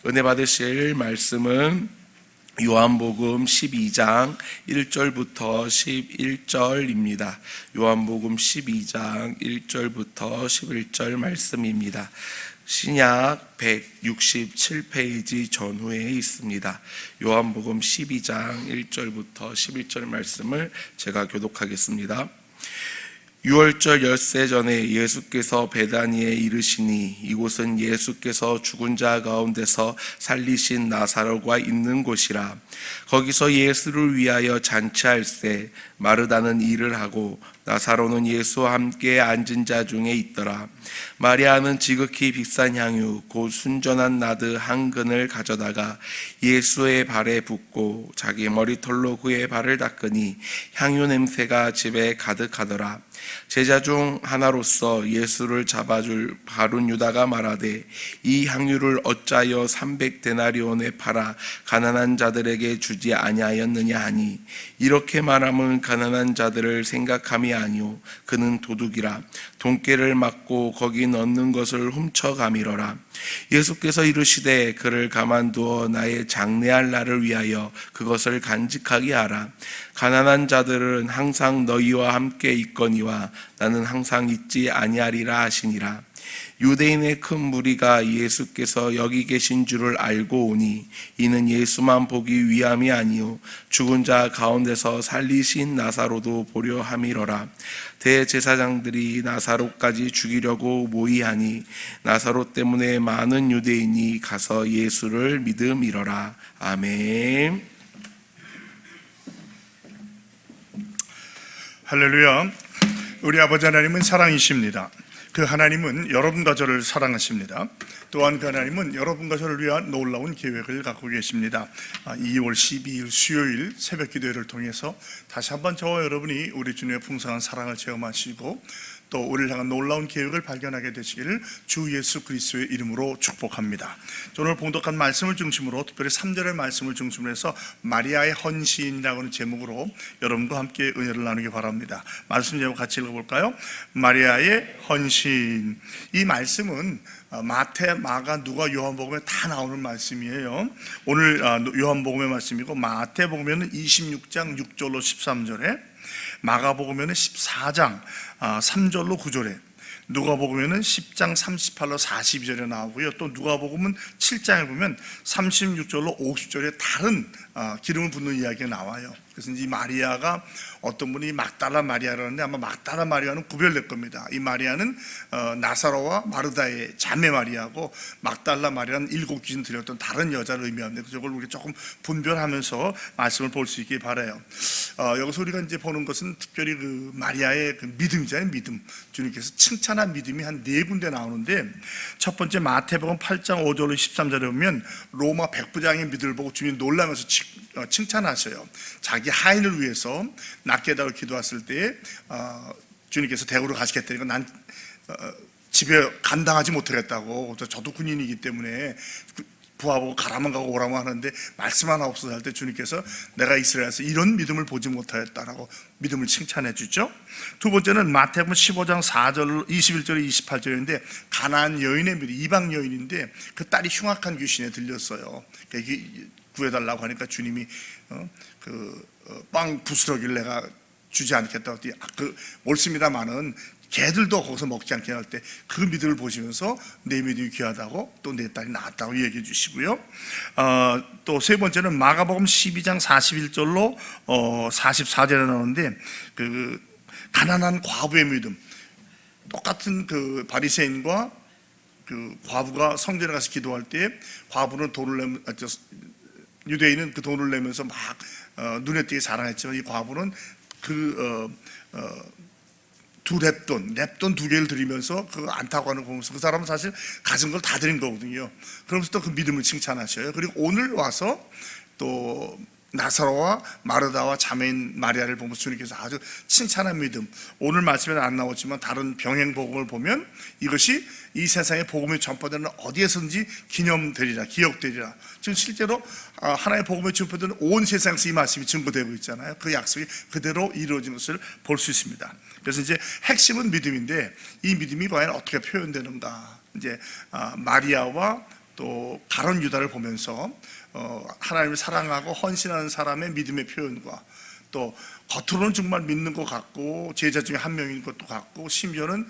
은혜 받으실 말씀은 요한복음 12장 1절부터 11절입니다. 요한복음 12장 1절부터 11절 말씀입니다. 신약 167페이지 전후에 있습니다. 요한복음 12장 1절부터 11절 말씀을 제가 교독하겠습니다. 6월절 엿새 전에 예수께서 베다니에 이르시니 이곳은 예수께서 죽은 자 가운데서 살리신 나사로가 있는 곳이라. 거기서 예수를 위하여 잔치할세 마르다는 일을 하고 나사로는 예수와 함께 앉은 자 중에 있더라. 마리아는 지극히 비싼 향유 곧 순전한 나드 한 근을 가져다가 예수의 발에 붓고 자기 머리털로 그의 발을 닦으니 향유 냄새가 집에 가득하더라. 제자 중 하나로서 예수를 잡아줄 바른 유다가 말하되 이 향유를 어찌하여 300데나리온에 팔아 가난한 자들에게 주지 아니하였느냐 하니 이렇게 말함은 가난한 자들을 생각함이 아니오 그는 도둑이라 돈깨를 맞고 거기 넣는 것을 훔쳐가미러라. 예수께서 이르시되 그를 가만두어 나의 장례할 날을 위하여 그것을 간직하게 하라. 가난한 자들은 항상 너희와 함께 있거니와 나는 항상 있지 아니하리라 하시니라. 유대인의 큰 무리가 예수께서 여기 계신 줄을 알고 오니 이는 예수만 보기 위함이 아니요 죽은 자 가운데서 살리신 나사로도 보려 함이러라. 대제사장들이 나사로까지 죽이려고 모의하니 나사로 때문에 많은 유대인이 가서 예수를 믿음이러라. 아멘. 할렐루야. 우리 아버지 하나님은 사랑이십니다. 그 하나님은 여러분과 저를 사랑하십니다. 또한 그 하나님은 여러분과 저를 위한 놀라운 계획을 갖고 계십니다. 2월 12일 수요일 새벽 기도회를 통해서 다시 한번 저와 여러분이 우리 주님의 풍성한 사랑을 체험하시고 또 우리를 향한 놀라운 계획을 발견하게 되시기를 주 예수 그리스도의 이름으로 축복합니다. 오늘 봉독한 말씀을 중심으로 특별히 3절의 말씀을 중심으로 해서 마리아의 헌신이라고 하는 제목으로 여러분과 함께 은혜를 나누기 바랍니다. 말씀 제목 같이 읽어볼까요? 마리아의 헌신. 이 말씀은 마태, 마가, 누가, 요한복음에 다 나오는 말씀이에요. 오늘 요한복음의 말씀이고 마태복음에는 26장 6절로 13절에, 마가복음에는 14장 3절로 9절에, 누가복음에는 10장 38로 42절에 나오고요. 또 누가복음은 7장에 보면 36절로 50절에 다른 기름을 붓는 이야기가 나와요. 그래서 이 마리아가 어떤 분이 막달라 마리아라는데 아마 막달라 마리아는 구별될 겁니다. 이 마리아는 나사로와 마르다의 자매 마리아고 막달라 마리아는 7귀신 들렸던 다른 여자를 의미합니다. 그래서 이걸 우리가 조금 분별하면서 말씀을 볼 수 있길 바라요. 여기서 우리가 이제 보는 것은 특별히 그 마리아의 그 믿음이잖아요. 믿음. 주님께서 칭찬한 믿음이 한 4군데 나오는데, 첫 번째 마태복음 8장 5절로 13절에 보면 로마 백부장의 믿음을 보고 주님 놀라면서 칭찬하셔요. 자기 하인을 위해서 낮게 달고 기도했을 때 주님께서 대구로 가시겠다니까 난 집에 감당하지 못하겠다고, 저도 군인이기 때문에 부하보고 가라만 가고 오라만 하는데 말씀 하나 없어서 할 때 주님께서 내가 이스라엘에서 이런 믿음을 보지 못하였다라고 믿음을 칭찬해 주죠. 두 번째는 마태복음 15장 4절 21절에 28절인데 가나안 여인의 믿음, 이방 여인인데 그 딸이 흉악한 귀신에 들렸어요. 구해달라고 하니까 주님이 빵 부스러기를 내가 주지 않겠다고 했더니 옳습니다마는 개들도 거기서 먹지 않게 할 때 그 믿음을 보시면서 내 믿음이 귀하다고 또 내 딸이 나았다고 얘기해 주시고요. 또 세 번째는 마가복음 12장 41절로 44절에 나오는데 그 가난한 과부의 믿음. 똑같은 그 바리새인과 그 과부가 성전에 가서 기도할 때 과부는 돈을 내면 유대인은 그 돈을 내면서 막 눈에 띄게 자랑했지만 이 과부는 랩돈 2개를 드리면서 그 안타고 하는 거 보면서 그 사람은 사실 가진 걸 다 드린 거거든요. 그러면서 또 그 믿음을 칭찬하셔요. 그리고 오늘 와서 또 나사로와 마르다와 자매인 마리아를 보면서 주님께서 아주 칭찬한 믿음, 오늘 말씀에는 안 나오지만 다른 병행 복음을 보면 이것이 이 세상에 복음이 전파되는 어디에서든지 기념되리라, 기억되리라. 지금 실제로 하나의 복음이 전파되는 온 세상에서 이 말씀이 증거되고 있잖아요. 그 약속이 그대로 이루어진 것을 볼 수 있습니다. 그래서 이제 핵심은 믿음인데 이 믿음이 과연 어떻게 표현되는가, 이제 마리아와 또 또 가룟 유다를 보면서 하나님을 사랑하고 헌신하는 사람의 믿음의 표현과 또 겉으로는 정말 믿는 것 같고 제자 중에 한 명인 것도 같고 심지어는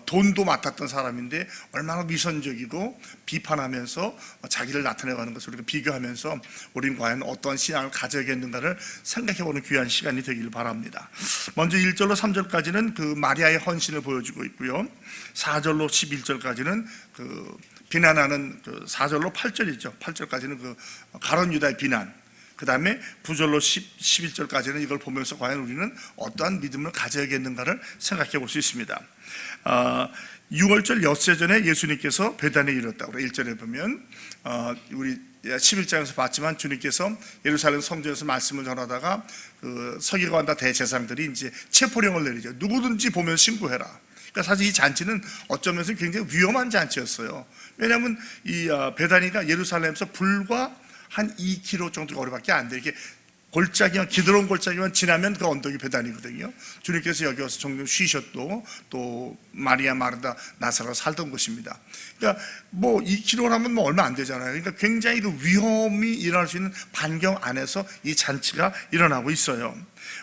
돈도 맡았던 사람인데 얼마나 위선적이고 비판하면서 자기를 나타내가는 것을 우리가 비교하면서 우리는 과연 어떠한 신앙을 가져야겠는가를 생각해보는 귀한 시간이 되기를 바랍니다. 먼저 1절로 3절까지는 그 마리아의 헌신을 보여주고 있고요, 4절로 11절까지는 그 비난하는 그 4절로 8절이죠. 8절까지는 그 가룟 유다의 비난, 그 다음에 9절로 11절까지는 이걸 보면서 과연 우리는 어떠한 믿음을 가져야겠는가를 생각해 볼 수 있습니다. 6월절 엿새 전에 예수님께서 베단에 이르렀다고 그래요. 1절에 보면 우리 11장에서 봤지만 주님께서 예루살렘 성전에서 말씀을 전하다가 그 서기관과 대제사장들이 이제 체포령을 내리죠. 누구든지 보면 신고해라. 그러니까 사실 이 잔치는 어쩌면서 굉장히 위험한 잔치였어요. 왜냐하면 이 베다니가 예루살렘에서 불과 한 2km 정도 거리밖에 안 돼. 이게 골짜기만, 기드론 골짜기만 지나면 그 언덕이 베단이거든요. 주님께서 여기 와서 종종 쉬셨고 또 마리아, 마르다, 나사로가 살던 곳입니다. 그러니까 뭐 2km라면 뭐 얼마 안 되잖아요. 그러니까 굉장히 그 위험이 일어날 수 있는 반경 안에서 이 잔치가 일어나고 있어요.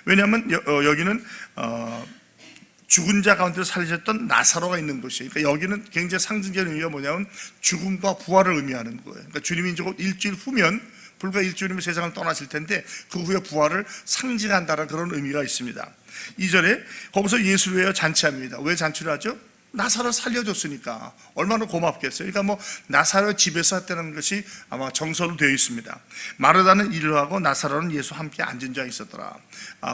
왜냐하면 여기는 죽은 자 가운데 살리셨던 나사로가 있는 곳이에요. 그러니까 여기는 굉장히 상징적인 의미가 뭐냐면 죽음과 부활을 의미하는 거예요. 그러니까 주님이 이제 곧 일주일 후면, 불과 일주일이면 세상을 떠나실 텐데 그 후에 부활을 상징한다는 그런 의미가 있습니다. 2절에 거기서 예수를 위하여 잔치합니다. 왜 잔치를 하죠? 나사로 살려줬으니까 얼마나 고맙겠어요. 그러니까 뭐 나사로 집에서 했다는 것이 아마 정서로 되어 있습니다. 마르다는 일을 하고 나사로는 예수 함께 앉은 자가 있었더라.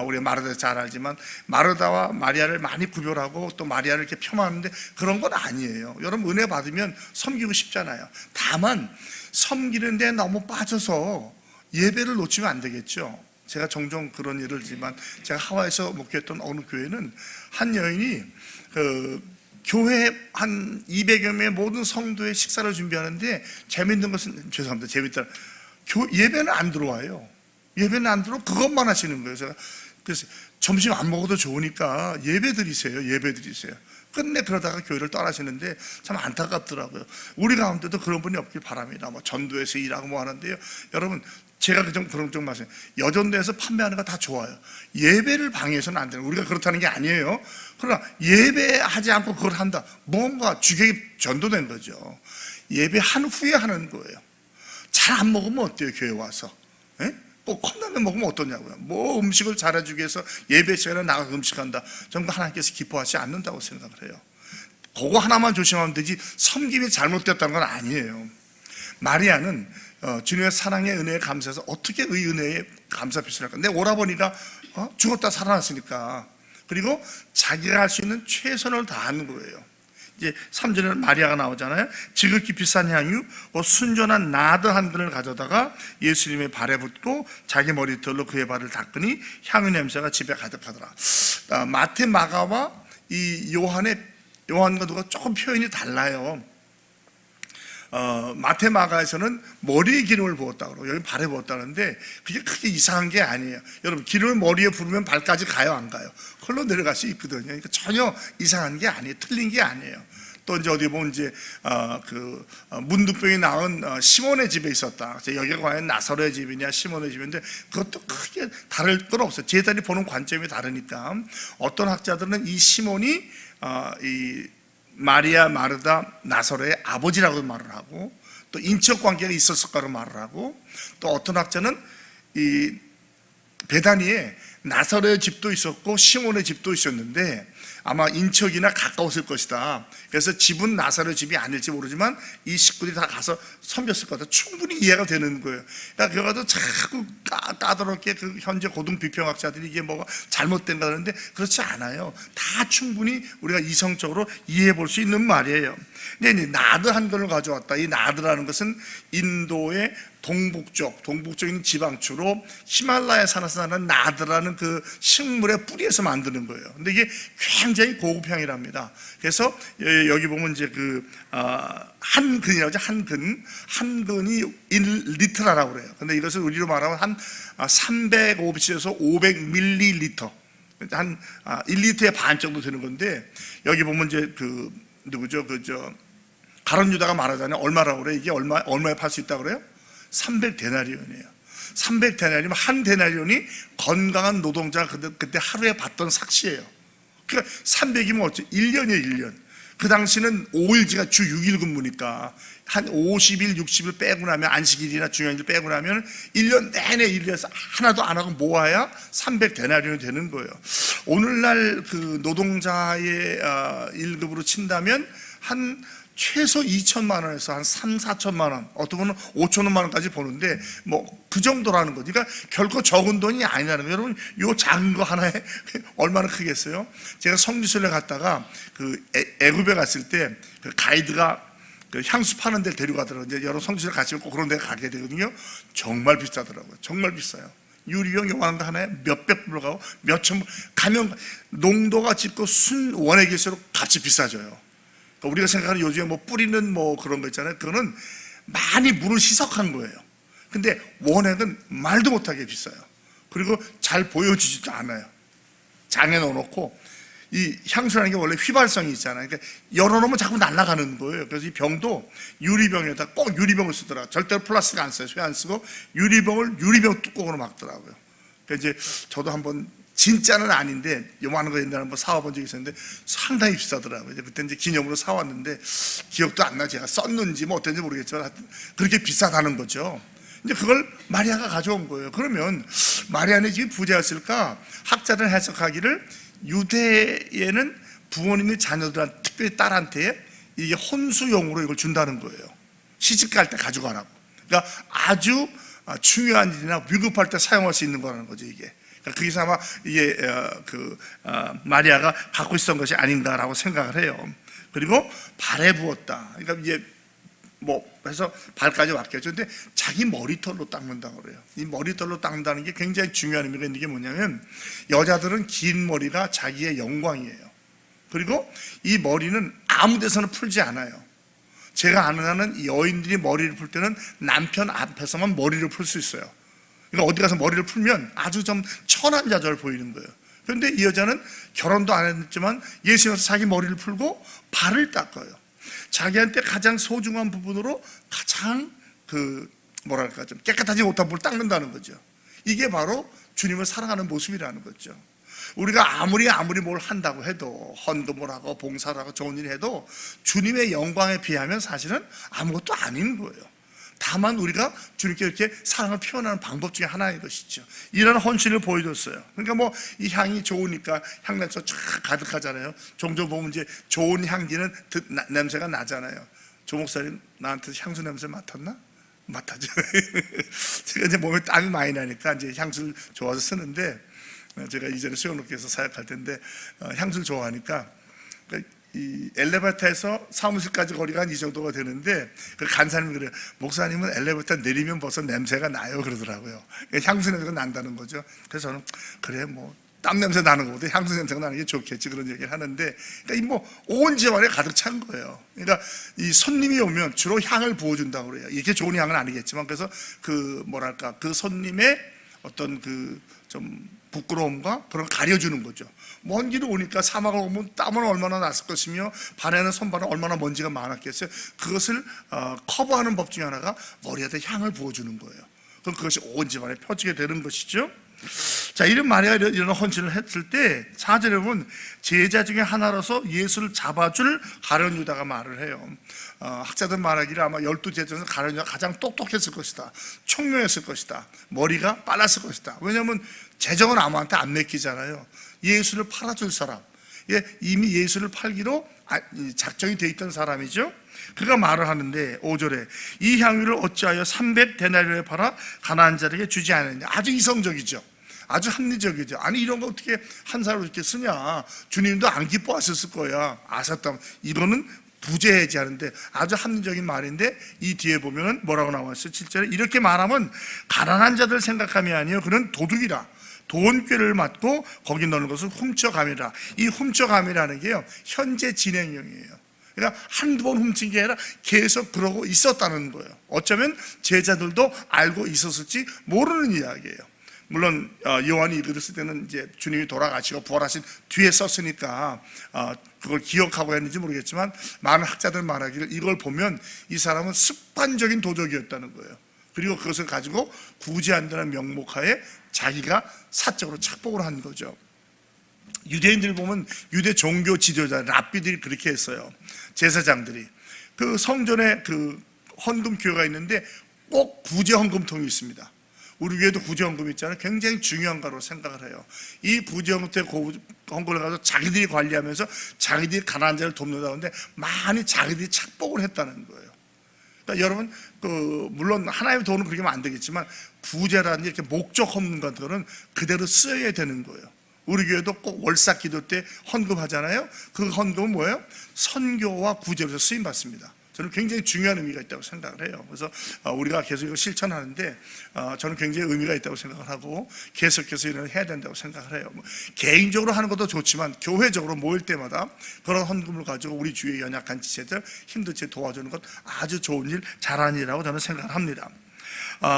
우리 마르다 잘 알지만 마르다와 마리아를 많이 구별하고 또 마리아를 이렇게 폄하하는데 그런 건 아니에요. 여러분 은혜 받으면 섬기고 싶잖아요. 다만 섬기는데 너무 빠져서 예배를 놓치면 안 되겠죠. 제가 종종 그런 예를 들지만 제가 하와이에서 목회했던 어느 교회는 한 여인이 교회 한 200여 명의 모든 성도의 식사를 준비하는데 재밌는 것은, 죄송합니다, 재밌다, 예배는 안 들어와요. 예배는 안 들어오고 그것만 하시는 거예요. 그래서 점심 안 먹어도 좋으니까 예배 드리세요. 예배 드리세요. 끝내 그러다가 교회를 떠나시는데 참 안타깝더라고요. 우리 가운데도 그런 분이 없길 바랍니다. 뭐 전도에서 일하고 뭐 하는데요, 여러분 제가 그런 좀 말씀, 여전도에서 판매하는 거 다 좋아요. 예배를 방해해서는 안 돼요. 우리가 그렇다는 게 아니에요. 그러나 예배하지 않고 그걸 한다, 뭔가 주객이 전도된 거죠. 예배한 후에 하는 거예요. 잘 안 먹으면 어때요? 교회 와서 꼭 컵라면 먹으면 어떠냐고요. 뭐 음식을 잘해주기 위해서 예배 시간에 나가서 음식한다, 전부 하나님께서 기뻐하지 않는다고 생각을 해요. 그거 하나만 조심하면 되지 섬김이 잘못됐다는 건 아니에요. 마리아는 주님의 사랑의 은혜에 감사해서 어떻게 의 은혜에 감사 표시를 할까? 내 오라버니가 죽었다 살아났으니까. 그리고 자기가 할 수 있는 최선을 다하는 거예요. 이제 3절에는 마리아가 나오잖아요. 지극히 비싼 향유, 순전한 나드 한 근을 가져다가 예수님의 발에 붓고 자기 머리털로 그의 발을 닦으니 향유 냄새가 집에 가득하더라. 마태, 마가와 이 요한과 누가 조금 표현이 달라요. 마태, 마가에서는 머리에 기름을 부었다고 그러고 여기 발에 부었다는데 그게 크게 이상한 게 아니에요. 여러분 기름을 머리에 부으면 발까지 가요, 안 가요? 흘러 내려갈 수 있거든요. 그러니까 전혀 이상한 게 아니에요. 틀린 게 아니에요. 또 이제 어디 보면 이제 문둥병이 나온 시몬의 집에 있었다. 여기가 과연 나사로의 집이냐 시몬의 집인데 그것도 크게 다를 건 없어요. 제자들이 보는 관점이 다르니까. 어떤 학자들은 이 시몬이 이 마리아, 마르다, 나사로의 아버지라고 말을 하고 또 인척 관계가 있었을 거라고 말을 하고 또 어떤 학자는 이 베다니에 나사로의 집도 있었고 시몬의 집도 있었는데 아마 인척이나 가까웠을 것이다. 그래서 집은 나사로의 집이 아닐지 모르지만 이 식구들이 다 가서 섬겼을 거다. 충분히 이해가 되는 거예요. 그러니까 그거도 자꾸 까다롭게 그 현재 고등 비평학자들이 이게 뭐가 잘못된다 그러는데 그렇지 않아요. 다 충분히 우리가 이성적으로 이해해 볼 수 있는 말이에요. 근데 나드 한 근을 가져왔다. 이 나드라는 것은 인도의 동북쪽인 지방추로 히말라야 산에서 나는 나드라는 그 식물의 뿌리에서 만드는 거예요. 근데 이게 굉장히 고급 향이랍니다. 그래서 여기 보면 이제 한 근이라고 하죠. 한 근이 1리터라고 그래요. 근데 이것을 우리로 말하면 한 350에서 500ml, 한 1리터의 반 정도 되는 건데 여기 보면 이제 누구죠? 가룟 유다가 말하잖아요. 얼마라고 그래? 이게 얼마에 팔 수 있다고 그래요? 300데나리온이에요. 300데나리온, 한 데나리온이 건강한 노동자가 그때 하루에 받던 삭시예요. 그러니까 300이면 어째 1년이에요, 1년. 그 당시는 5일제가 주 6일 근무니까 한 50일, 60일 빼고 나면, 안식일이나 중요한 일 빼고 나면 1년 내내 일해서 하나도 안 하고 모아야 300데나리온이 되는 거예요. 오늘날 그 노동자의 1급으로 친다면 한 최소 2천만 원에서 한 3, 4천만 원, 어떤 분은 5천만 원까지 보는데 뭐 그 정도라는 거죠. 그러니까 결코 적은 돈이 아니라는 거예요. 여러분, 요 작은 거 하나에 얼마나 크겠어요? 제가 성지순례 갔다가 그 애굽에 갔을 때 그 가이드가 그 향수 파는 데를 데려가더라고요. 이제 여러 성지순례 가시면 꼭 그런 데 가게 되거든요. 정말 비싸더라고요. 정말 비싸요. 유리병 요만한 거 하나에 몇백 불 가고 몇천 불 가면 농도가 짙고 순 원액일수록 값이 비싸져요. 우리가 생각하는 요즘에 뭐 뿌리는 뭐 그런 거 있잖아요. 그거는 많이 물을 희석한 거예요. 근데 원액은 말도 못하게 비싸요. 그리고 잘 보여주지도 않아요. 장에 넣어놓고, 이 향수라는 게 원래 휘발성이 있잖아요. 그러니까 열어놓으면 자꾸 날아가는 거예요. 그래서 이 병도 유리병에다 꼭 유리병을 쓰더라고요. 절대로 플라스틱 안 써요. 쇠 안 쓰고 유리병 뚜껑으로 막더라고요. 그래서 이제 저도 한번, 진짜는 아닌데 요만한 거 옛날에 한번 사와본 적이 있었는데 상당히 비싸더라고요. 그때 이제 기념으로 사왔는데 기억도 안 나. 제가 썼는지 뭐 어땠는지 모르겠지만 하여튼 그렇게 비싸다는 거죠. 이제 그걸 마리아가 가져온 거예요. 그러면 마리아는 지금 부자였을까? 학자들은 해석하기를 유대에는 부모님이 자녀들한테, 특별히 딸한테 이게 혼수용으로 이걸 준다는 거예요. 시집갈 때 가져가라고. 그러니까 아주 중요한 일이나 위급할 때 사용할 수 있는 거라는 거죠, 이게. 그래서 아마 이게 마리아가 갖고 있었던 것이 아닌가라고 생각을 해요. 그리고 발에 부었다. 그러니까 이제 뭐 해서 발까지 왔겠죠. 근데 자기 머리털로 닦는다고 그래요. 이 머리털로 닦는다는 게 굉장히 중요한 의미가 있는 게 뭐냐면, 여자들은 긴 머리가 자기의 영광이에요. 그리고 이 머리는 아무 데서나 풀지 않아요. 제가 아는 한은 여인들이 머리를 풀 때는 남편 앞에서만 머리를 풀 수 있어요. 그러니까 어디 가서 머리를 풀면 아주 좀 천한자절 보이는 거예요. 그런데 이 여자는 결혼도 안 했지만 예수님께서 자기 머리를 풀고 발을 닦아요. 자기한테 가장 소중한 부분으로 가장 좀 깨끗하지 못한 부분을 닦는다는 거죠. 이게 바로 주님을 사랑하는 모습이라는 거죠. 우리가 아무리 뭘 한다고 해도, 헌금을 하고 봉사를 하고 좋은 일 해도 주님의 영광에 비하면 사실은 아무것도 아닌 거예요. 다만 우리가 주님께 이렇게 사랑을 표현하는 방법 중에 하나인 것이죠. 이런 헌신을 보여줬어요. 그러니까 뭐 이 향이 좋으니까 향냄새 쫙 가득하잖아요. 종종 보면 이제 좋은 향기는 냄새가 나잖아요. 조 목사님 나한테 향수 냄새 맡았나? 맡아죠. 제가 이제 몸에 땀이 많이 나니까 이제 향수를 좋아서 쓰는데, 제가 이전에 수영로께서 사역할 텐데 향수를 좋아하니까 이 엘리베이터에서 사무실까지 거리가 한 이 정도가 되는데, 그 간사님이 그래요. 목사님은 엘리베이터 내리면 벌써 냄새가 나요 그러더라고요. 향수 냄새가 난다는 거죠. 그래서 저는 그래 뭐 땀 냄새 나는 것보다 향수 냄새가 나는 게 좋겠지, 그런 얘기를 하는데, 그러니까 뭐 온 집안에 가득 찬 거예요. 그러니까 이 손님이 오면 주로 향을 부어준다고 그래요. 이게 좋은 향은 아니겠지만, 그래서 그 손님의 어떤 좀 부끄러움과 그런 가려주는 거죠. 먼 길을 오니까 사막을 오면 땀은 얼마나 났을 것이며 발에는 손발에 얼마나 먼지가 많았겠어요. 그것을 커버하는 법 중에 하나가 머리에다 향을 부어주는 거예요. 그럼 그것이 온 집안에 펴지게 되는 것이죠. 자, 이런 마리아가 이런 헌신을 했을 때 4절에 보면 제자 중에 하나로서 예수를 잡아줄 가룟 유다가 말을 해요. 학자들 말하기를 아마 12제자 중에서 가룟 유다가 가장 똑똑했을 것이다, 총명했을 것이다, 머리가 빨랐을 것이다. 왜냐하면 재정은 아무한테 안 맡기잖아요. 예수를 팔아줄 사람, 이미 예수를 팔기로 작정이 돼 있던 사람이죠. 그가 말을 하는데 5절에 이 향유를 어찌하여 300데나리온에 팔아 가난한 자에게 주지 않았냐. 아주 이성적이죠. 아주 합리적이죠. 아니 이런 거 어떻게 한 사람으로 이렇게 쓰냐. 주님도 안 기뻐하셨을 거야. 아셨다면. 이거는 부재해지하는데 아주 합리적인 말인데, 이 뒤에 보면은 뭐라고 나왔어요? 7절에 이렇게 말하면 가난한 자들 생각함이 아니요 그는 도둑이라 돈꾀를 맞고 거기 넣는 것을 훔쳐감이라. 이 훔쳐감이라는 게요 현재 진행형이에요. 그러니까 한두 번 훔친 게 아니라 계속 그러고 있었다는 거예요. 어쩌면 제자들도 알고 있었을지 모르는 이야기예요. 물론 요한이 이 글을 쓸 때는 이제 주님이 돌아가시고 부활하신 뒤에 썼으니까 그걸 기억하고 했는지 모르겠지만, 많은 학자들 말하기를 이걸 보면 이 사람은 습관적인 도적이었다는 거예요. 그리고 그것을 가지고 구제한다는 명목하에 자기가 사적으로 착복을 한 거죠. 유대인들 보면 유대 종교 지도자 랍비들이 그렇게 했어요. 제사장들이 그 성전에 그 헌금 교회가 있는데 꼭 구제 헌금통이 있습니다. 우리 교회도 구제 헌금 있잖아요. 굉장히 중요한 거로 생각을 해요. 이 구제 헌금을 가서 자기들이 관리하면서 자기들이 가난한 자를 돕는다는데 많이 자기들이 착복을 했다는 거예요. 그러니까 여러분, 물론 하나님의 돈은 그렇게 하면 안 되겠지만 구제라는 이렇게 목적 헌금 같은 거는 그대로 쓰여야 되는 거예요. 우리 교회도 꼭 월삭 기도 때 헌금하잖아요. 그 헌금은 뭐예요? 선교와 구제로서 쓰임 받습니다. 저는 굉장히 중요한 의미가 있다고 생각을 해요. 그래서 우리가 계속 이거 실천하는데 저는 굉장히 의미가 있다고 생각을 하고 계속해서 일을 해야 된다고 생각을 해요. 개인적으로 하는 것도 좋지만 교회적으로 모일 때마다 그런 헌금을 가지고 우리 주위의 연약한 지체들, 힘든 지체 도와주는 것 아주 좋은 일, 잘하는 일이라고 저는 생각을 합니다.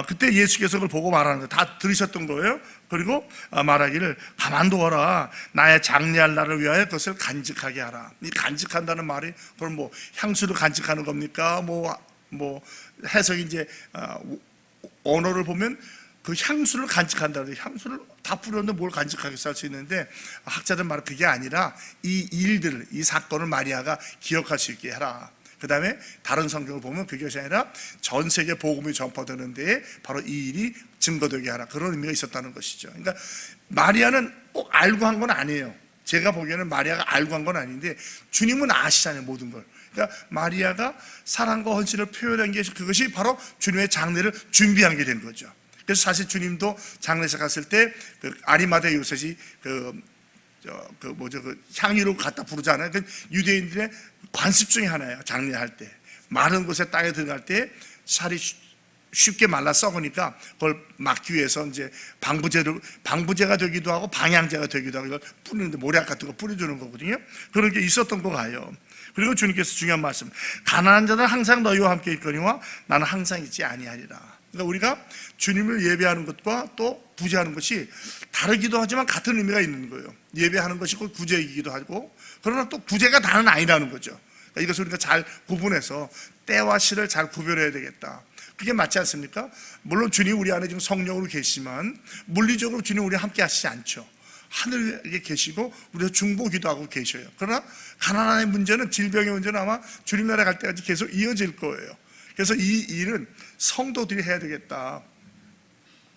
그때 예수께서 그걸 보고 말하는 거 다 들으셨던 거예요. 그리고 말하기를 가만두어라, 나의 장례할 날을 위하여 그것을 간직하게 하라. 이 간직한다는 말이 그럼 뭐 향수를 간직하는 겁니까? 뭐 해석이 이제 언어를 보면 그 향수를 간직한다는, 향수를 다 뿌렸는데 뭘 간직하겠어 할 수 있는데, 학자들 말은 그게 아니라 이 일들을, 이 사건을 마리아가 기억할 수 있게 해라. 그 다음에 다른 성경을 보면 그것이 아니라 전 세계 복음이 전파되는 데에 바로 이 일이 증거되게 하라, 그런 의미가 있었다는 것이죠. 그러니까 마리아는 꼭 알고 한 건 아니에요. 제가 보기에는 마리아가 알고 한 건 아닌데 주님은 아시잖아요, 모든 걸. 그러니까 마리아가 사랑과 헌신을 표현한 게 그것이 바로 주님의 장례를 준비한 게 된 거죠. 그래서 사실 주님도 장례사 갔을 때 그 아리마대 요셉이 그 향유를 갖다 부르잖아요. 그 유대인들의 관습 중에 하나예요. 장례할 때 마른 곳에 땅에 들어갈 때 살이 쉽게 말라 썩으니까 그걸 막기 위해서 이제 방부제가 되기도 하고 방향제가 되기도 하고 이걸 뿌리는데, 모략 같은 거 뿌려주는 거거든요. 그런 게 있었던 거 가요. 그리고 주님께서 중요한 말씀, 가난한 자는 항상 너희와 함께 있거니와 나는 항상 있지 아니하리라. 그러니까 우리가 주님을 예배하는 것과 또 구제하는 것이 다르기도 하지만 같은 의미가 있는 거예요. 예배하는 것이 곧 구제이기도 하고, 그러나 또 구제가 다는 아니라는 거죠. 그러니까 이것을 우리가 잘 구분해서 때와 시를 잘 구별해야 되겠다. 그게 맞지 않습니까? 물론 주님 우리 안에 지금 성령으로 계시지만 물리적으로 주님 우리 함께 하시지 않죠. 하늘에 계시고 우리가 중보기도 하고 계셔요. 그러나 가난의 문제는, 질병의 문제는 아마 주님 나라 갈 때까지 계속 이어질 거예요. 그래서 이 일은 성도들이 해야 되겠다.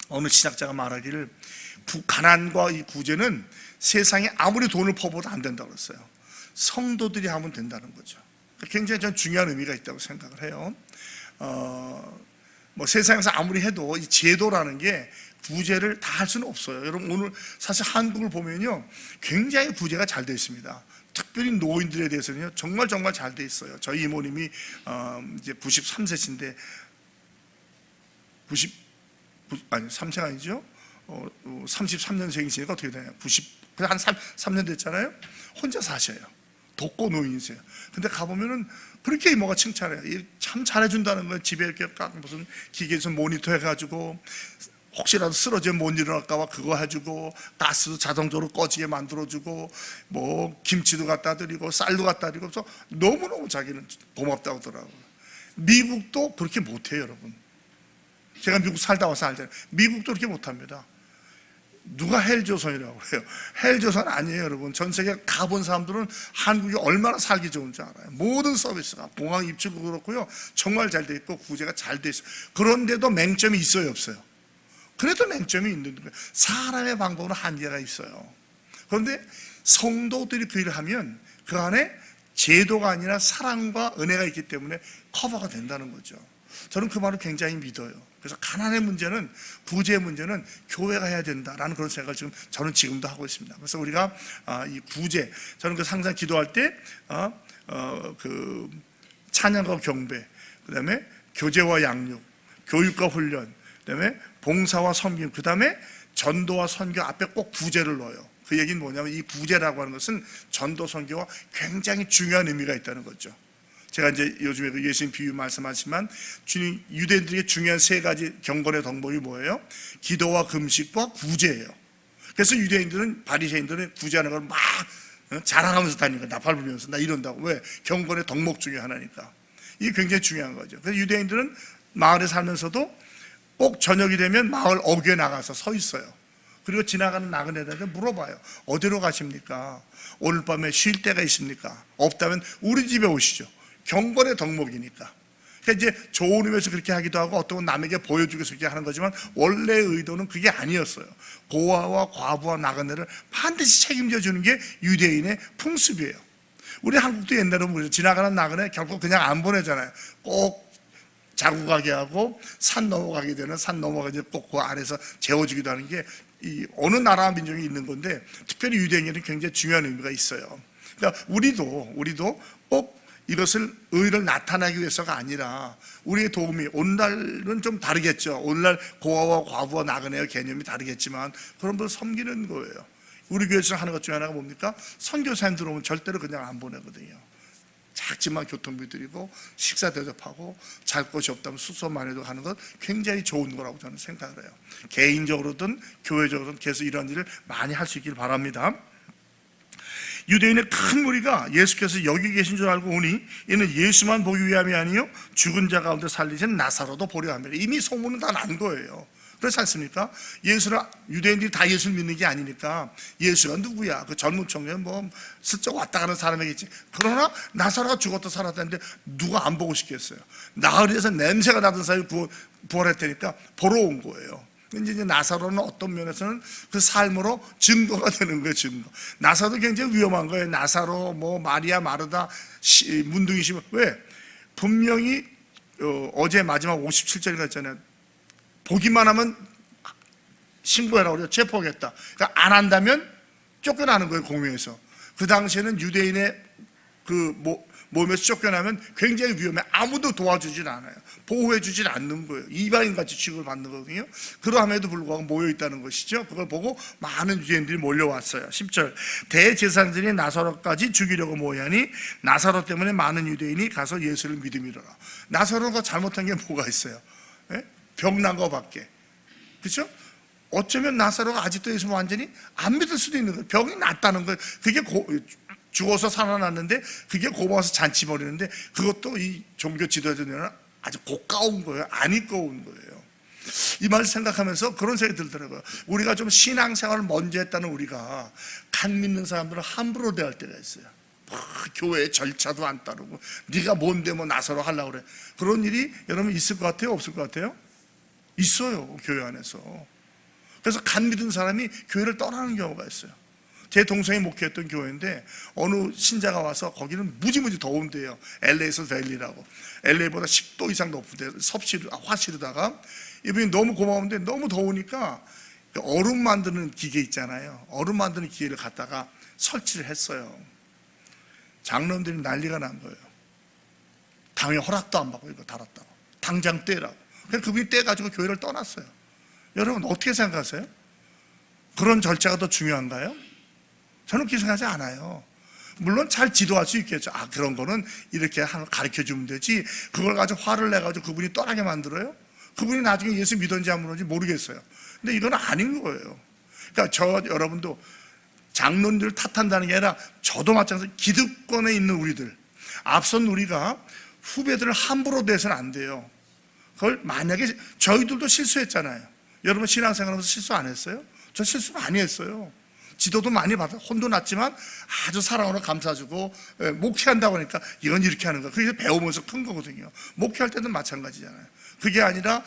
어느 신학자가 말하기를 가난과 이 구제는 세상에 아무리 돈을 퍼부어도 안 된다고 했어요. 성도들이 하면 된다는 거죠. 굉장히 전 중요한 의미가 있다고 생각을 해요. 뭐 세상에서 아무리 해도 이 제도라는 게 구제를 다 할 수는 없어요. 여러분, 오늘 사실 한국을 보면요, 굉장히 구제가 잘 되어 있습니다. 특별히 노인들에 대해서는요, 정말 잘 돼 있어요. 저희 이모님이 이제 93세신데 3세 아니죠? 33년생이시니까 어떻게 되나요? 한 3년 됐잖아요. 혼자 사셔요. 독거 노인이세요. 근데 가보면은 그렇게 이모가 칭찬해요. 참 잘해준다는 거예요. 집에 이렇게 무슨 기계에서 모니터 해가지고 혹시라도 쓰러지면 못 일어날까봐 그거 해주고, 가스도 자동적으로 꺼지게 만들어주고, 뭐 김치도 갖다 드리고 쌀도 갖다 드리고, 그래서 너무너무 자기는 고맙다고 하더라고요. 미국도 그렇게 못해요, 여러분. 제가 미국 살다 와서 알잖아요. 미국도 그렇게 못합니다. 누가 헬조선이라고 해요? 헬조선 아니에요, 여러분. 전 세계 가본 사람들은 한국이 얼마나 살기 좋은 줄 알아요. 모든 서비스가, 공항 입주도 그렇고요, 정말 잘 돼 있고 구제가 잘 돼 있어요. 그런데도 맹점이 있어요, 없어요? 그래도 맹점이 있는 거예요. 사람의 방법은 한계가 있어요. 그런데 성도들이 그 일을 하면 그 안에 제도가 아니라 사랑과 은혜가 있기 때문에 커버가 된다는 거죠. 저는 그 말을 굉장히 믿어요. 그래서 가난의 문제는, 구제의 문제는 교회가 해야 된다라는 그런 생각을 저는 지금도 하고 있습니다. 그래서 우리가 이 구제, 저는 그 항상 기도할 때 그 찬양과 경배, 그다음에 교제와 양육, 교육과 훈련, 그다음에 봉사와 섬김, 그다음에 전도와 선교 앞에 꼭 구제를 넣어요. 그 얘기는 뭐냐면 이 구제라고 하는 것은 전도 선교와 굉장히 중요한 의미가 있다는 거죠. 제가 이제 요즘에 그 예수님 비유 말씀하지만 주님 유대인들에게 중요한 세 가지 경건의 덕목이 뭐예요? 기도와 금식과 구제예요. 그래서 유대인들은 바리새인들은 구제하는 걸 막 자랑하면서 다니는 거야. 나팔 불면서 나 이런다고. 왜? 경건의 덕목 중에 하나니까. 이게 굉장히 중요한 거죠. 그래서 유대인들은 마을에 살면서도 꼭 저녁이 되면 마을 어귀에 나가서 서 있어요. 그리고 지나가는 나그네들한테 물어봐요. 어디로 가십니까? 오늘 밤에 쉴 데가 있습니까? 없다면 우리 집에 오시죠. 경건의 덕목이니까. 그러니까 이제 좋은 의미에서 그렇게 하기도 하고 어떤 건 남에게 보여주기 위해서 그렇게 하는 거지만 원래의 의도는 그게 아니었어요. 고아와 과부와 나그네를 반드시 책임져 주는 게 유대인의 풍습이에요. 우리 한국도 옛날에 보면 지나가는 나그네 결국 그냥 안 보내잖아요. 꼭 자고 가게 하고 산 넘어가게 되는 산 넘어가게 꼭 그 안에서 재워주기도 하는 게 이 어느 나라 민족이 있는 건데 특별히 유대인에는 굉장히 중요한 의미가 있어요. 그러니까 우리도 꼭 이것을 의를 나타내기 위해서가 아니라 우리의 도움이 오늘날은 좀 다르겠죠. 오늘날 고아와 과부와 나그네의 개념이 다르겠지만 그런 분을 섬기는 거예요. 우리 교회에서 하는 것 중에 하나가 뭡니까? 선교사님 들어오면 절대로 그냥 안 보내거든요. 작지만 교통비 드리고 식사 대접하고 잘 곳이 없다면 숙소만 해도 하는 것 굉장히 좋은 거라고 저는 생각을 해요. 개인적으로든 교회적으로든 계속 이런 일을 많이 할 수 있길 바랍니다. 유대인의 큰 무리가 예수께서 여기 계신 줄 알고 오니 이는 예수만 보기 위함이 아니요 죽은 자 가운데 살리신 나사로도 보려 함이라. 이미 소문은 다 난 거예요. 그렇지 않습니까? 유대인들이 다 예수를 믿는 게 아니니까 예수가 누구야? 그 젊은 청년 뭐 슬쩍 왔다 가는 사람이겠지. 그러나 나사로가 죽었다 살았다는데 누가 안 보고 싶겠어요? 나흘에서 냄새가 나던 사이 부활했다니까 보러 온 거예요. 이제 나사로는 어떤 면에서는 그 삶으로 증거가 되는 거예요. 증거. 나사로도 굉장히 위험한 거예요. 나사로, 뭐 마리아, 마르다, 문둥이 심은. 왜? 분명히 어제 마지막 57절인가 했잖아요. 보기만 하면 신고해라 그래요. 체포하겠다. 그러니까 안 한다면 쫓겨나는 거예요. 공회에서. 그 당시에는 유대인의 그 몸에서 쫓겨나면 굉장히 위험해. 아무도 도와주질 않아요. 보호해주질 않는 거예요. 이방인같이 취급을 받는 거거든요. 그러함에도 불구하고 모여있다는 것이죠. 그걸 보고 많은 유대인들이 몰려왔어요. 10절 대제사장들이 나사로까지 죽이려고 모이하니 나사로 때문에 많은 유대인이 가서 예수를 믿음이로라. 나사로가 잘못한 게 뭐가 있어요? 예? 병난 거밖에. 그렇죠? 어쩌면 나사로가 아직도 예수를 완전히 안 믿을 수도 있는 거예요. 병이 낫다는 거예요. 그게 죽어서 살아났는데 그게 고마워서 잔치 벌이는데 그것도 이 종교 지도자들은 아주 고가운 거예요. 안 이꺼운 거예요. 이 말을 생각하면서 그런 생각이 들더라고요. 우리가 좀 신앙생활을 먼저 했다는 우리가 간 믿는 사람들을 함부로 대할 때가 있어요. 교회 절차도 안 따르고 네가 뭔데 뭐 나서러 하려고 그래. 그런 일이 여러분 있을 것 같아요? 없을 것 같아요? 있어요. 교회 안에서. 그래서 간 믿은 사람이 교회를 떠나는 경우가 있어요. 제 동생이 목회했던 교회인데 어느 신자가 와서 거기는 무지무지 더운 데예요. LA에서 밸리라고. LA보다 10도 이상 높은 데 화실에다가 이분이 너무 고마운데 너무 더우니까 얼음 만드는 기계 있잖아요. 얼음 만드는 기계를 갖다가 설치를 했어요. 장로님들이 난리가 난 거예요. 당연히 허락도 안 받고 이거 달았다고. 당장 떼라고. 그래서 그분이 떼가지고 교회를 떠났어요. 여러분 어떻게 생각하세요? 그런 절차가 더 중요한가요? 저는 그렇게 생각하지 않아요. 물론 잘 지도할 수 있겠죠. 그런 거는 이렇게 가르쳐 주면 되지. 그걸 가지고 화를 내가지고 그분이 떠나게 만들어요? 그분이 나중에 예수 믿었는지 안 믿었는지 모르겠어요. 근데 이건 아닌 거예요. 그러니까 여러분도 장로님들 탓한다는 게 아니라 저도 마찬가지로 기득권에 있는 우리들, 앞선 우리가 후배들을 함부로 대해서는 안 돼요. 그걸 만약에 저희들도 실수했잖아요. 여러분 신앙생활하면서 실수 안 했어요? 저 실수 많이 했어요. 지도도 많이 받아 혼도 났지만 아주 사랑으로 감싸주고 목회한다고 하니까 이건 이렇게 하는 거야. 그게 배우면서 큰 거거든요. 목회할 때도 마찬가지잖아요. 그게 아니라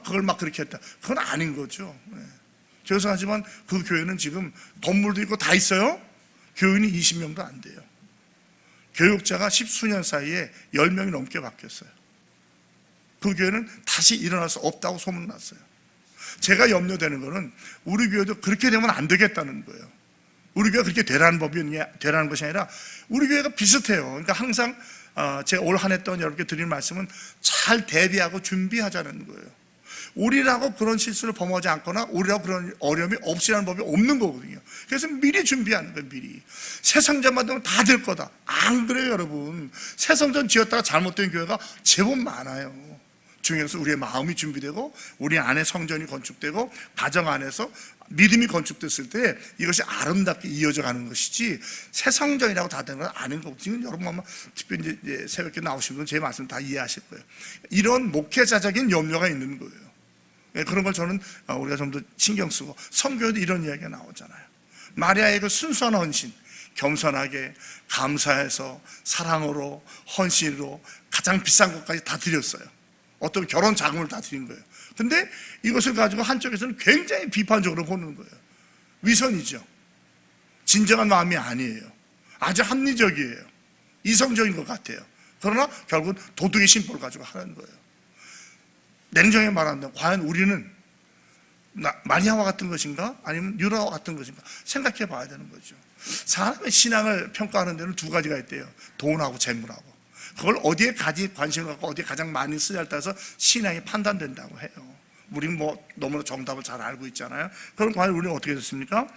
그걸 막 그렇게 했다. 그건 아닌 거죠. 죄송하지만 그 교회는 지금 건물도 있고 다 있어요. 교인이 20명도 안 돼요. 교육자가 10수년 사이에 10명이 넘게 바뀌었어요. 그 교회는 다시 일어날 수 없다고 소문났어요. 제가 염려되는 거는 우리 교회도 그렇게 되면 안 되겠다는 거예요. 우리 교회가 그렇게 되라는 것이 아니라 우리 교회가 비슷해요. 그러니까 항상 제가 올 한 해 동안 여러분께 드리는 말씀은 잘 대비하고 준비하자는 거예요. 우리라고 그런 실수를 범하지 않거나 우리라고 그런 어려움이 없이라는 법이 없는 거거든요. 그래서 미리 준비하는 거예요. 미리 새 성전만 되면 다 될 거다. 안 그래요, 여러분. 새 성전 지었다가 잘못된 교회가 제법 많아요. 중요해서 우리의 마음이 준비되고 우리 안에 성전이 건축되고 가정 안에서 믿음이 건축됐을 때 이것이 아름답게 이어져 가는 것이지 새 성전이라고 다 되는 건 아닌 거고, 지금 여러분 아마 특별히 이제 새벽에 나오신 분은 제 말씀 다 이해하실 거예요. 이런 목회자적인 염려가 있는 거예요. 그런 걸 저는 우리가 좀 더 신경 쓰고, 성경에도 이런 이야기가 나오잖아요. 마리아의 그 순수한 헌신, 겸손하게 감사해서 사랑으로 헌신으로 가장 비싼 것까지 다 드렸어요. 어떤 결혼 자금을 다 드린 거예요. 근데 이것을 가지고 한쪽에서는 굉장히 비판적으로 보는 거예요. 위선이죠. 진정한 마음이 아니에요. 아주 합리적이에요. 이성적인 것 같아요. 그러나 결국은 도덕의 심보를 가지고 하는 거예요. 냉정하게 말한다면 과연 우리는 마리아와 같은 것인가 아니면 유다와 같은 것인가 생각해 봐야 되는 거죠. 사람의 신앙을 평가하는 데는 두 가지가 있대요. 돈하고 재물하고. 그걸 어디에 관심을 갖고 어디에 가장 많이 쓰냐에 따라서 신앙이 판단된다고 해요. 우리는 너무나 정답을 잘 알고 있잖아요. 그럼 과연 우리는 어떻게 됐습니까?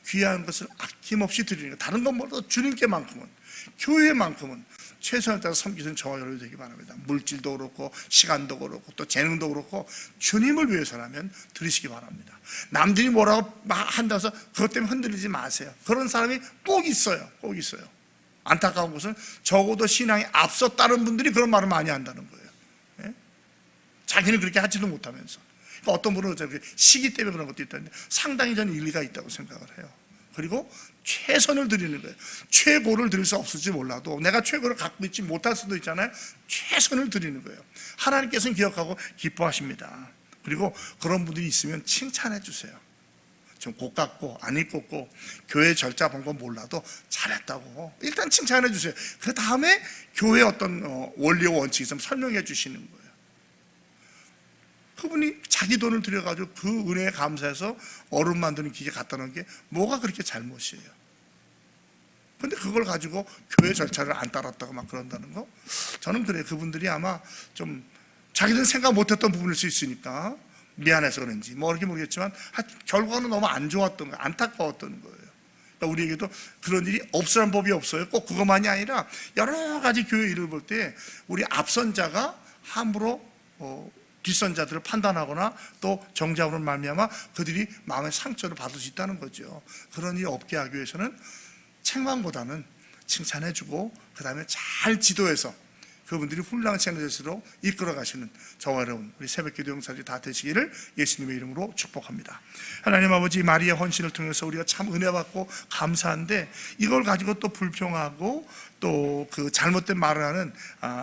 귀한 것을 아낌없이 드리는 것. 다른 건 몰라도 주님께만큼은, 교회만큼은 최선을 다해서 섬기는 저와 여러분이 되기 바랍니다. 물질도 그렇고 시간도 그렇고 또 재능도 그렇고 주님을 위해서라면 드리시기 바랍니다. 남들이 뭐라고 한다고 해서 그것 때문에 흔들리지 마세요. 그런 사람이 꼭 있어요. 꼭 있어요. 안타까운 것은 적어도 신앙이 앞섰다는 분들이 그런 말을 많이 한다는 거예요. 예? 자기는 그렇게 하지도 못하면서. 그러니까 어떤 분은 시기 때문에 그런 것도 있다는데 상당히 저는 일리가 있다고 생각을 해요. 그리고 최선을 드리는 거예요. 최고를 드릴 수 없을지 몰라도 내가 최고를 갖고 있지 못할 수도 있잖아요. 최선을 드리는 거예요. 하나님께서는 기억하고 기뻐하십니다. 그리고 그런 분들이 있으면 칭찬해 주세요. 좀 고깝고 안 이뻤고 교회 절차 본 건 몰라도 잘했다고 일단 칭찬해 주세요. 그 다음에 교회 어떤 원리와 원칙이 있으면 설명해 주시는 거예요. 그분이 자기 돈을 들여가지고 그 은혜에 감사해서 얼음 만드는 기계 갖다 놓은 게 뭐가 그렇게 잘못이에요. 근데 그걸 가지고 교회 절차를 안 따랐다고 막 그런다는 거, 저는 그래요. 그분들이 아마 좀 자기들은 생각 못했던 부분일 수 있으니까 미안해서 그런지 이렇게 모르겠지만 결과는 너무 안 좋았던 거예요. 안타까웠던 거예요. 그러니까 우리에게도 그런 일이 없으란 법이 없어요. 꼭 그것만이 아니라 여러 가지 교회 일을 볼 때 우리 앞선 자가 함부로 뒷선 자들을 판단하거나 또 정죄함으로 말미암아 그들이 마음의 상처를 받을 수 있다는 거죠. 그런 일이 없게 하기 위해서는 책망보다는 칭찬해주고 그 다음에 잘 지도해서 그분들이 훌륭한 채널에서로 이끌어 가시는 저와 여러분, 우리 새벽기도 용사들이 다 되시기를 예수님의 이름으로 축복합니다. 하나님 아버지, 마리아 헌신을 통해서 우리가 참 은혜 받고 감사한데 이걸 가지고 또 불평하고 또 그 잘못된 말을 하는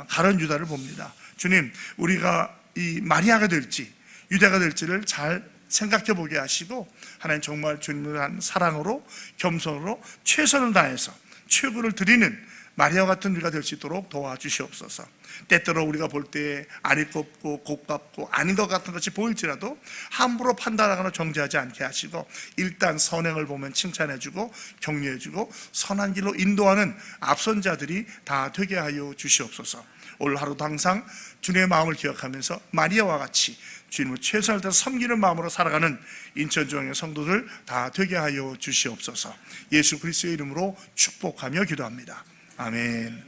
가룟 유다를 봅니다. 주님, 우리가 이 마리아가 될지 유다가 될지를 잘 생각해 보게 하시고 하나님 정말 주님을 한 사랑으로 겸손으로 최선을 다해서 최고를 드리는 마리아 같은 우리가 될 수 있도록 도와주시옵소서. 때때로 우리가 볼 때 안 이롭고 고깝고 아닌 것 같은 것이 보일지라도 함부로 판단하거나 정죄하지 않게 하시고 일단 선행을 보면 칭찬해주고 격려해주고 선한 길로 인도하는 앞선 자들이 다 되게 하여 주시옵소서. 오늘 하루도 항상 주님의 마음을 기억하면서 마리아와 같이 주님을 최선을 다해서 섬기는 마음으로 살아가는 인천중앙의 성도들 다 되게 하여 주시옵소서. 예수 그리스도의 이름으로 축복하며 기도합니다. 아멘.